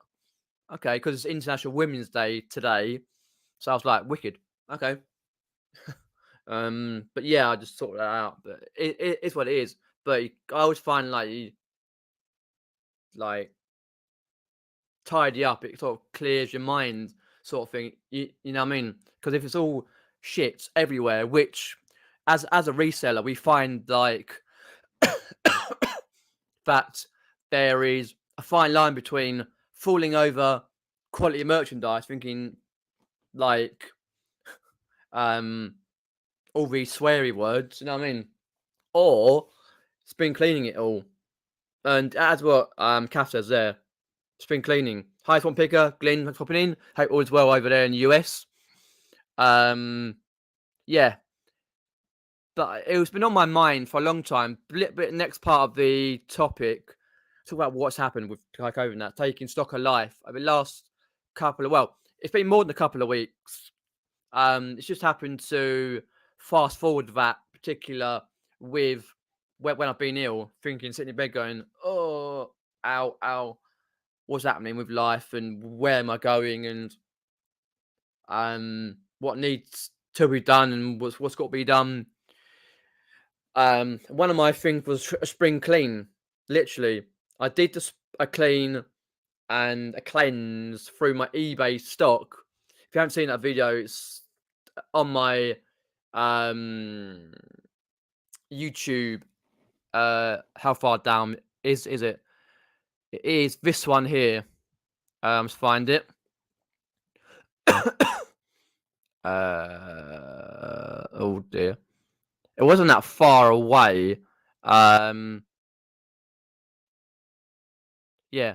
S1: okay, because it's International Women's Day today, so I was like, wicked, okay. But yeah, I just sorted that out. But it's what it is. But I always find like tidy up, it sort of clears your mind, sort of thing. You know what I mean? Because if it's all shit everywhere, which as a reseller, we find like that there is a fine line between falling over quality merchandise, thinking like all these sweary words, you know what I mean? Or spring cleaning it all. And as what Kath says there, spring cleaning. Hi, Swan Picker, Glenn, thanks for popping in. Hope all is well over there in the US. Yeah. But it's been on my mind for a long time. But next part of the topic, talk about what's happened with COVID and that, taking stock of life over the last it's been more than a couple of weeks. It's just happened to fast forward that particular with when I've been ill, sitting in bed going, oh, ow, what's happening with life and where am I going and what needs to be done and what's got to be done. One of my things was a spring clean. Literally, I did a clean and a cleanse through my eBay stock. If you haven't seen that video, it's on my YouTube. How far down is it? It is this one here. Let's find it. Oh dear. It wasn't that far away. Yeah.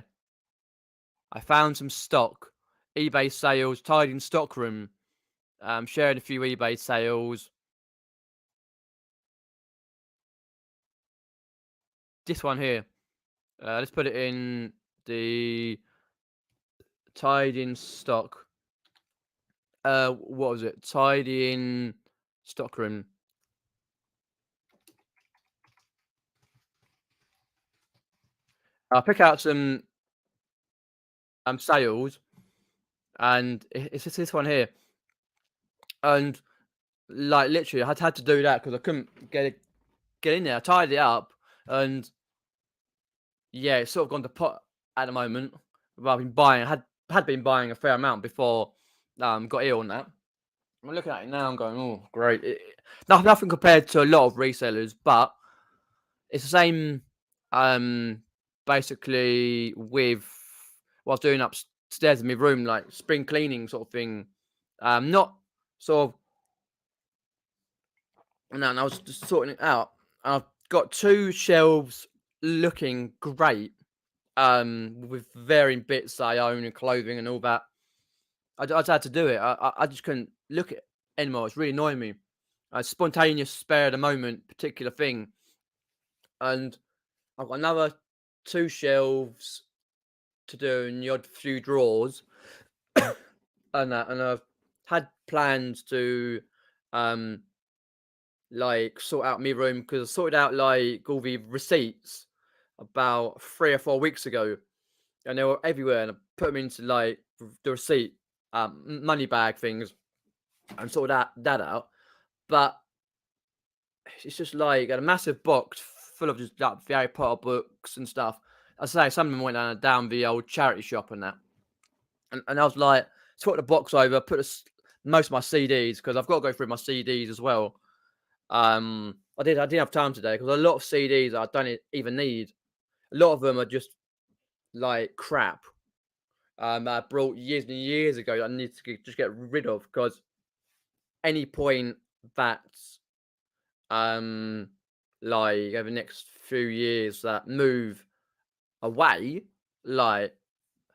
S1: I found some stock. eBay sales, tidying stockroom. Sharing a few eBay sales. This one here. Let's put it in the tidying stock. What was it? Tidying stockroom. I'll pick out some sales, and it's just this one here. And like literally, I had to do that because I couldn't get in there. I tidied it up, and yeah, it's sort of gone to pot at the moment. I've been buying, had been buying a fair amount before got ill and that. I'm looking at it now. I'm going, oh, great. Nothing compared to a lot of resellers, but it's the same. Basically, with what I was doing upstairs in my room, like spring cleaning sort of thing. Not sort of. No, and I was just sorting it out. I've got 2 shelves looking great. with varying bits that I own and clothing and all that. I just had to do it. I just couldn't look at it anymore. It's really annoying me. A spontaneous spare of the moment particular thing, and I've got another 2 shelves to do and the odd few drawers, and that, and I've had plans to um like sort out my room because I sorted out like all the receipts about 3 or 4 weeks ago, and they were everywhere, and I put them into like the receipt money bag things and sorted that out. But it's just like a massive box full of just like the Harry Potter books and stuff. I say some of them went down the old charity shop and that, and I was like, took the box over, put most of my CDs because I've got to go through my CDs as well. I didn't have time today because a lot of CDs I don't even need. A lot of them are just like crap. I brought years and years ago that I need to just get rid of because any point that like over the next few years that move away, like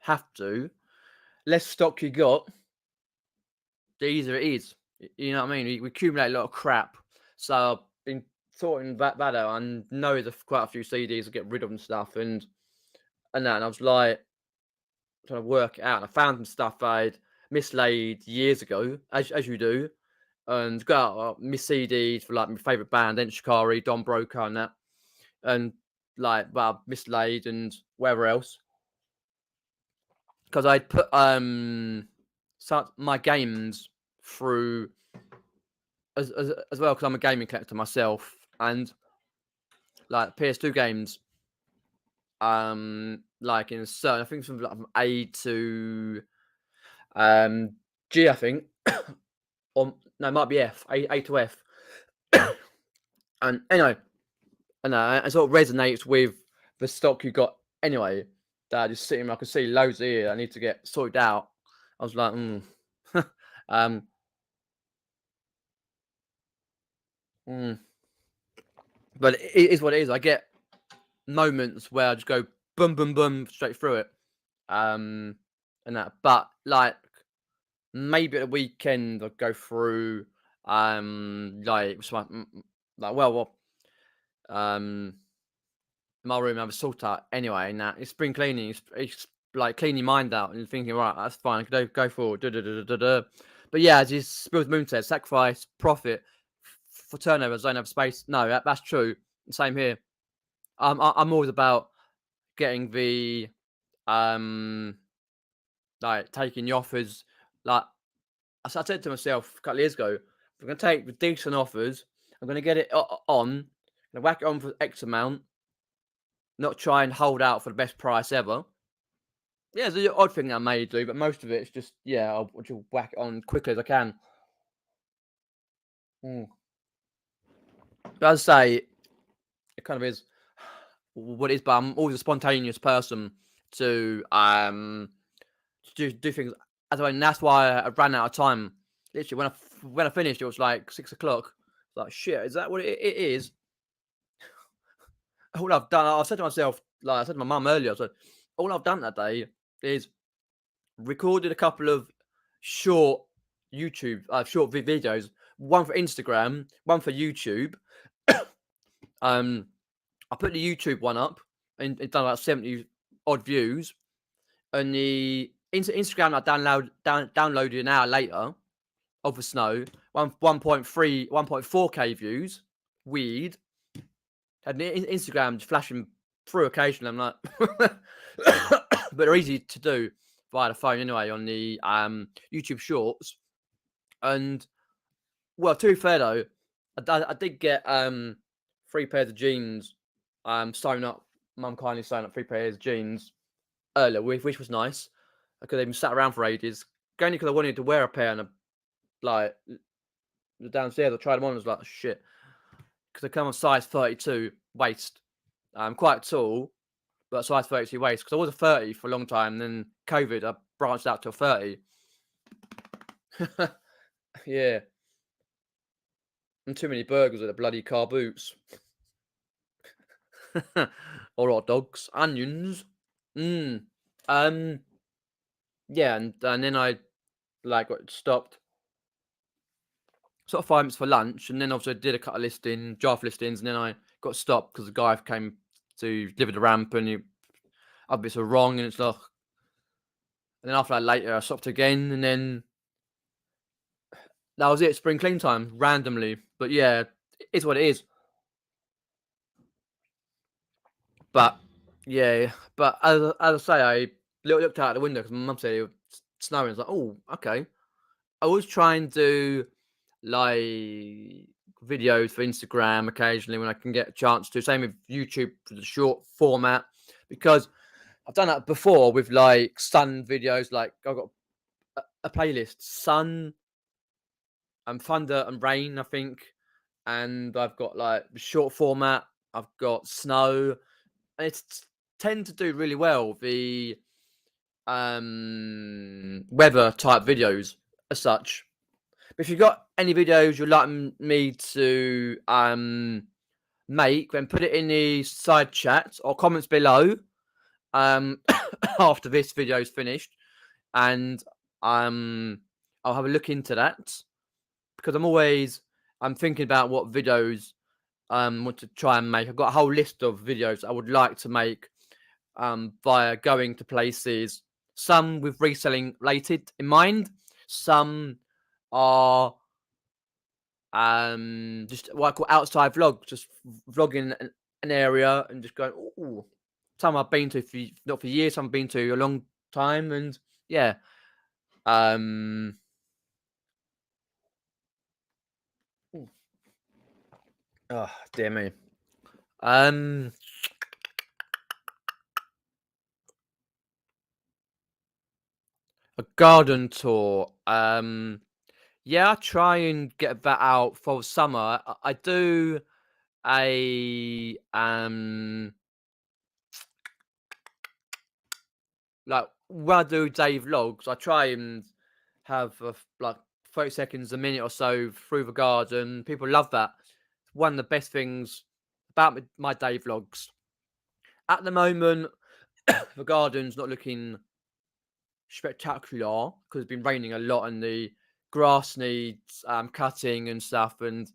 S1: have to, less stock you got, the easier it is. You know what I mean? We accumulate a lot of crap. So I've been sorting that out. I know there's quite a few CDs to get rid of and stuff, and that. And I was like trying to work it out. And I found some stuff I'd mislaid years ago, as you do, and got mis CDs for like my favorite band, then Shikari, Don Broker, and that, and like mislaid and wherever else. Because I'd put my games through as well, because I'm a gaming collector myself, and like PS2 games, like in certain, I think from like from A to G, I think, or no, it might be F, A to F, and anyway, and it sort of resonates with the stock you got anyway. That I just sitting, I can see loads here. I need to get sorted out. I was like, but it is what it is. I get moments where I just go boom, boom, boom straight through it, and that. But like maybe at the weekend I'll go through, like my room I have a sort out anyway. And that it's spring cleaning. It's like clean your mind out and thinking, right, that's fine. I can go forward. But yeah, as his Spills Moon said, sacrifice profit for turnovers. Don't have space. No, that's true. Same here. I'm always about getting the like taking the offers. Like I said to myself a couple of years ago, if I'm gonna take the decent offers, I'm gonna get it on, gonna whack it on for X amount, not try and hold out for the best price ever. Yeah, it's an odd thing I may do, but most of it's just I'll just whack it on quickly as I can. But as I say, it kind of is what it is, but I'm always a spontaneous person to do things as well, and that's why I ran out of time. Literally, when I finished, it was like 6 o'clock. Like shit, is that what it is? All I've done, I said to myself, like I said to my mum earlier, I said, all I've done that day is recorded a couple of short short videos, one for Instagram, one for YouTube. I put the YouTube one up and it's done about 70 odd views. And the Instagram I downloaded an hour later of the snow, 1.4K views. Weird. And Instagram just flashing through occasionally. I'm like, but they're easy to do via the phone anyway on the YouTube Shorts. And well, to be fair though, I did get 3 pairs of jeans sewn up. Mum kindly sewn up 3 pairs of jeans earlier, which was nice. I could have even sat around for ages. Only because I wanted to wear a pair, and like downstairs, I tried them on. I was like, shit, because they come on size 32 waist. I'm quite tall, but size 32 waist. Because I was a 30 for a long time. Then COVID, I branched out to a 30. Yeah, and too many burgers at the bloody Carboots. Or hot dogs, onions. Mm. Um. Yeah, and then I like got stopped sort of 5 minutes for lunch, and then obviously I did a couple of draft listings, and then I got stopped because the guy came to deliver the ramp, and he other bits were wrong, and it's like, and then after that later I stopped again, and then that was it. Spring clean time randomly, but yeah, it's what it is. But yeah, but as I say, I looked out the window because my mum said it was snowing. I was like, oh, okay. I always try and do like videos for Instagram occasionally when I can get a chance to. Same with YouTube for the short format, because I've done that before with like sun videos. Like I've got a playlist, sun and thunder and rain, I think, and I've got like the short format. I've got snow, and it's tend to do really well. The weather type videos as such. But if you've got any videos you'd like me to make, then put it in the side chat or comments below um after this video is finished, and I'll have a look into that, because I'm thinking about what videos want to try and make. I've got a whole list of videos I would like to make via going to places, some with reselling related in mind, some are just what I call outside vlog, just vlogging an area and just going, oh, some I've been to for not for years, some I've been to a long time, and yeah. Um oh dear me. Um a garden tour. Yeah, I try and get that out for summer. I do a like when I do day vlogs, I try and have like 30 seconds, a minute or so through the garden. People love that. It's one of the best things about my day vlogs. At the moment, the garden's not looking spectacular because it's been raining a lot and the grass needs cutting and stuff. And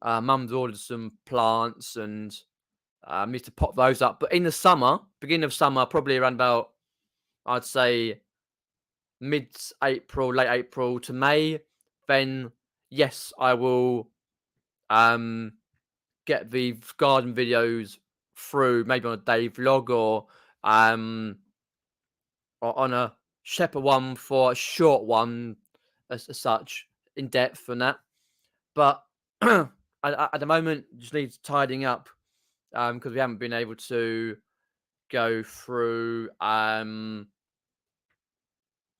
S1: mum's ordered some plants and need to pop those up. But in the summer, beginning of summer, probably around about, I'd say, mid-April, late April to May, then yes, I will get the garden videos through, maybe on a day vlog um or on a shepherd one for a short one as such, in depth and that. But at the moment, just needs tidying up because we haven't been able to go through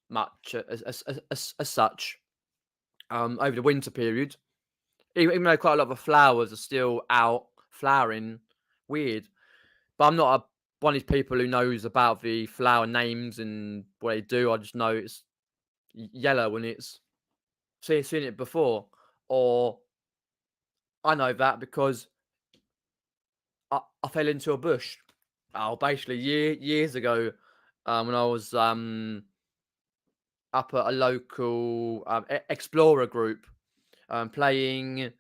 S1: much as such over the winter period. Even though quite a lot of the flowers are still out flowering, weird. But I'm not one of these people who knows about the flower names and what they do. I just know it's yellow when it's seen it before, or I know that because I fell into a bush. Oh, basically years ago, when I was up at a local explorer group, playing.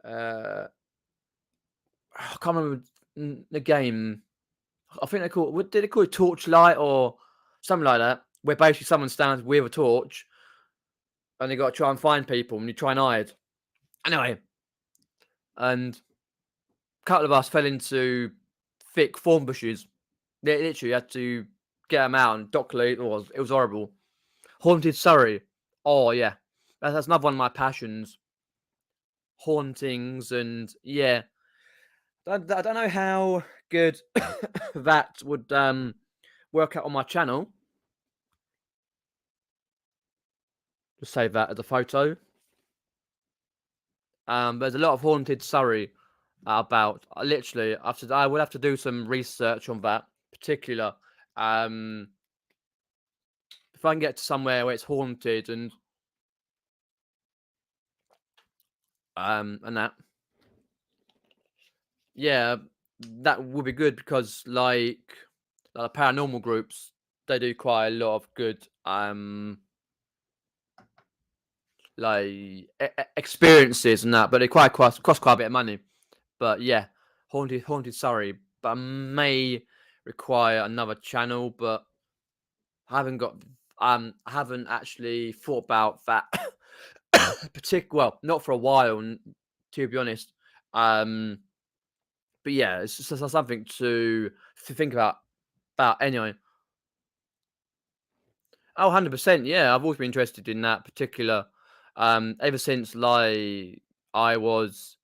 S1: I can't remember the game. I think they call it. What did they call it? Torchlight or something like that. Where basically someone stands with a torch and they got to try and find people and you try and hide. Anyway, and a couple of us fell into thick thorn bushes. They literally had to get them out, and Dockley, it was horrible. Haunted Surrey. Oh yeah, that's another one of my passions. Hauntings, and yeah, I don't know how good that would work out on my channel. Just save that as a photo. There's a lot of Haunted Surrey about. Literally, I would have to do some research on that particular. Um, if I can get to somewhere where it's haunted and that, yeah, that would be good because like like the paranormal groups, they do quite a lot of good like experiences and that, but they quite cost quite a bit of money. But yeah, haunted Surrey, but I may require another channel, but I haven't actually thought about that well, not for a while, to be honest. But yeah, it's just something to think about anyway. Oh, 100%. Yeah, I've always been interested in that particular. Ever since like I was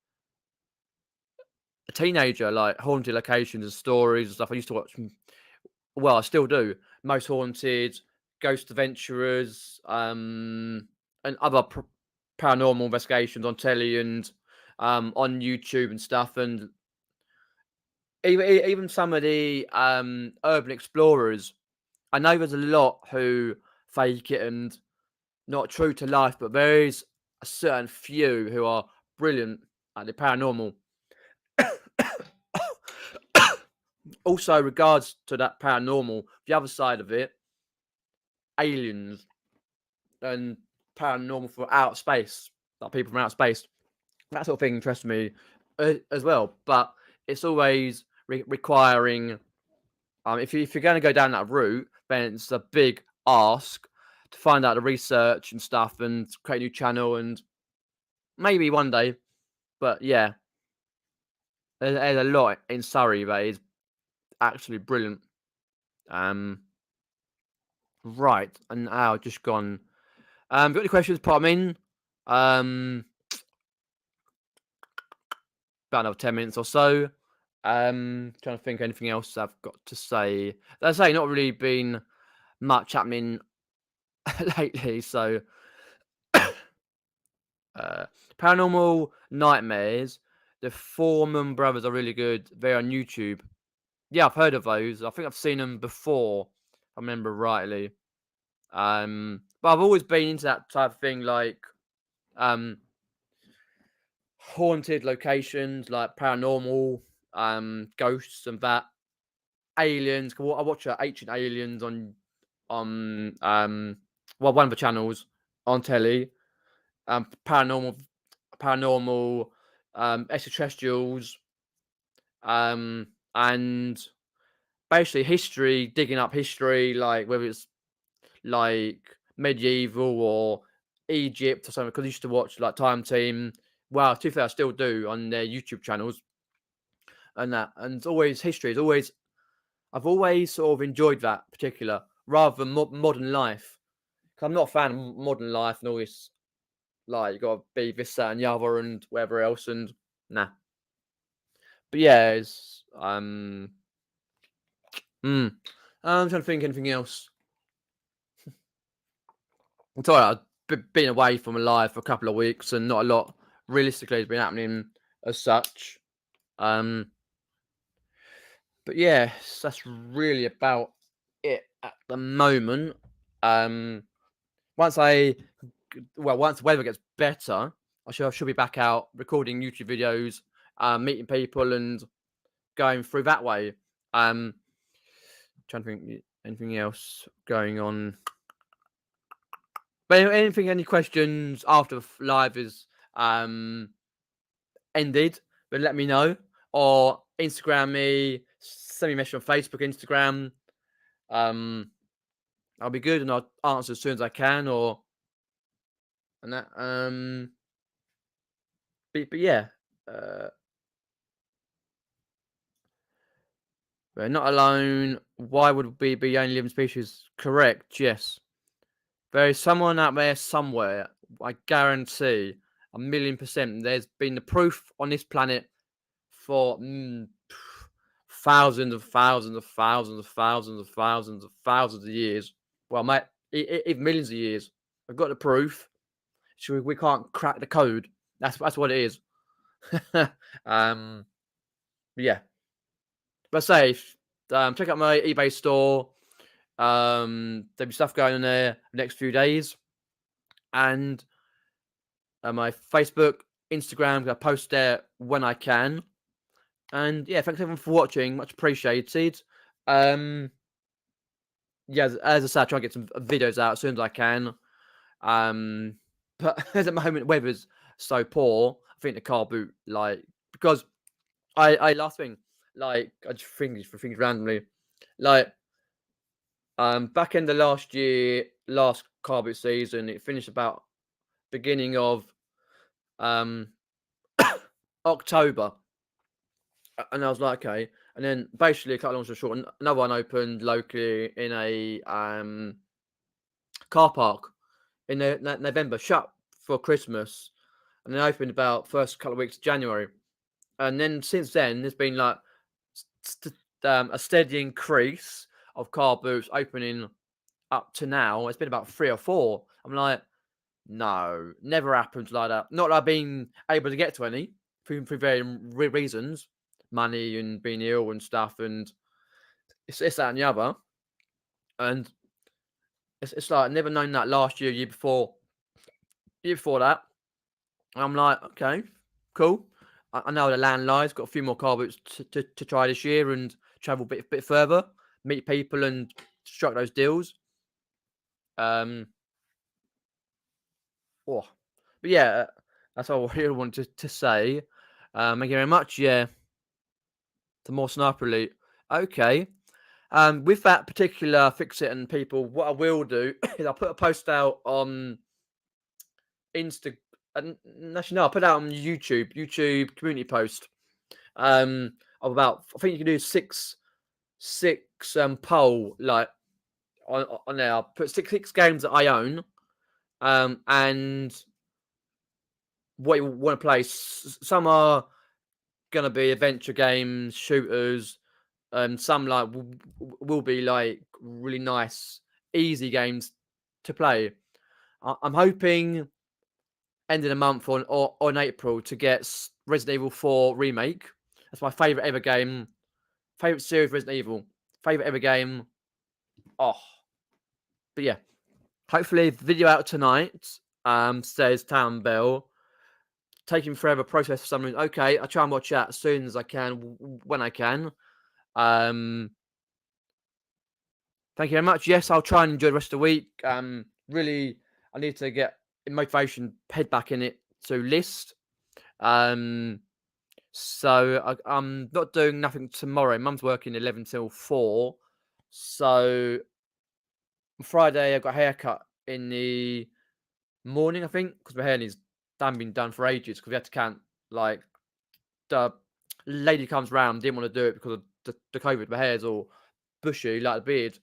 S1: a teenager, like haunted locations and stories and stuff. I used to watch. Well, I still do. Most Haunted, Ghost Adventurers, and other paranormal investigations on telly and on YouTube and stuff, and even some of the urban explorers. I know there's a lot who fake it and not true to life, but there is a certain few who are brilliant at the paranormal. Also, regards to that paranormal, the other side of it, aliens and paranormal for outer space, like people from outer space, that sort of thing interests me as well. But it's always requiring, if you're going to go down that route, then it's a big ask to find out the research and stuff and create a new channel, and maybe one day. But yeah, there's a lot in Surrey that is actually brilliant. Right, and now just gone. Got any questions? Put them in. About another 10 minutes or so. Trying to think of anything else I've got to say. As I say, not really been much happening lately. So, Paranormal Nightmares. The Foreman Brothers are really good. They're on YouTube. Yeah, I've heard of those. I think I've seen them before, if I remember rightly. But I've always been into that type of thing, like haunted locations, like paranormal, ghosts and that. Aliens. I watch Ancient Aliens on one of the channels on telly. Paranormal, extraterrestrials, and basically history, digging up history, like whether it's like medieval or Egypt or something. Because I used to watch like Time Team. Well, to be fair, I still do on their YouTube channels and that. And it's always history. It's always I've always sort of enjoyed that particular rather than modern life. Because I'm not a fan of modern life and all this. Like you got to be this, that, and the other, and whatever else, and nah. But yeah, it's I'm trying to think anything else. I'm sorry, I've been away from live for a couple of weeks, and not a lot realistically has been happening as such. But yeah, that's really about it at the moment. Once the weather gets better, I should be back out recording YouTube videos, meeting people, and going through that way. Trying to think anything else going on. But any questions after the live is ended, then let me know. Or Instagram me, send me a message on Facebook, Instagram. I'll be good and I'll answer as soon as I can, and that. But yeah. We're not alone. Why would we be the only living species? Correct, yes. There is someone out there somewhere, I guarantee, 1,000,000%. There's been the proof on this planet for thousands of thousands of thousands of thousands of thousands of thousands of years. Well, mate, even millions of years. I've got the proof. So we can't crack the code. That's what it is. Yeah. But say, check out my eBay store. There'll be stuff going on there the next few days, and my Facebook, Instagram. I post there when I can. And yeah, thanks everyone for watching. Much appreciated. yeah, as I said, I try and get some videos out as soon as I can. But at the moment, weather's so poor. I think the car boot, like, because I last thing, like, I just think for things randomly, like, back in the last year, last car boot season, it finished about beginning of um October, and I was like, okay, and then basically, cut a long story short, another one opened locally in a car park in November, shut for Christmas, and then opened about first couple of weeks of January. And then since then, there's been like a steady increase of car boots opening up to now. It's been about 3 or 4. I'm like, no, never happened like that. Not that I've been able to get to any for various reasons, money and being ill and stuff, and it's that and the other. And it's like I've never known that last year, year before that. I'm like, okay, cool. I know the land lies. Got a few more car boots to try this year and travel a bit further, meet people and strike those deals. Oh, but yeah, that's all I really wanted to say. Thank you very much. Yeah, the more Sniper Elite. Okay. With that particular fix it and people, what I will do is I'll put a post out on Insta. Actually, no, I'll put it out on YouTube community post. Of about, I think you can do six poll like on there. I'll put six games that I own, and what you want to play. Some are gonna be adventure games, shooters. Some like will be like really nice, easy games to play. I'm hoping end of the month or in April to get Resident Evil 4 remake. That's my favorite ever game. Favorite series, Resident Evil. Favorite ever game. Oh, but yeah. Hopefully, the video out tonight. Says Town Bell. Taking forever process for some reason. Okay, I'll try and watch that as soon as I can, when I can. Thank you very much. Yes, I'll try and enjoy the rest of the week. Really, I need to get motivation, head back in it to list. So I'm not doing nothing tomorrow. Mum's working 11 till 4. So Friday, I've got a haircut in the morning, I think, because my hair needs been done for ages. Because we had to count, like, the lady comes round, didn't want to do it because of the COVID. My hair's all bushy, like the beard.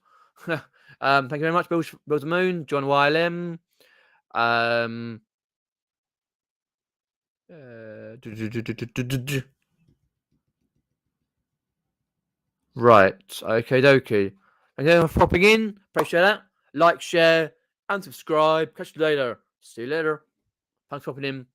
S1: Thank you very much, Bill the Moon, John YLM. Right, okay, dokie. Thank you for popping in. Appreciate that. Like, share, and subscribe. Catch you later. See you later. Thanks for popping in.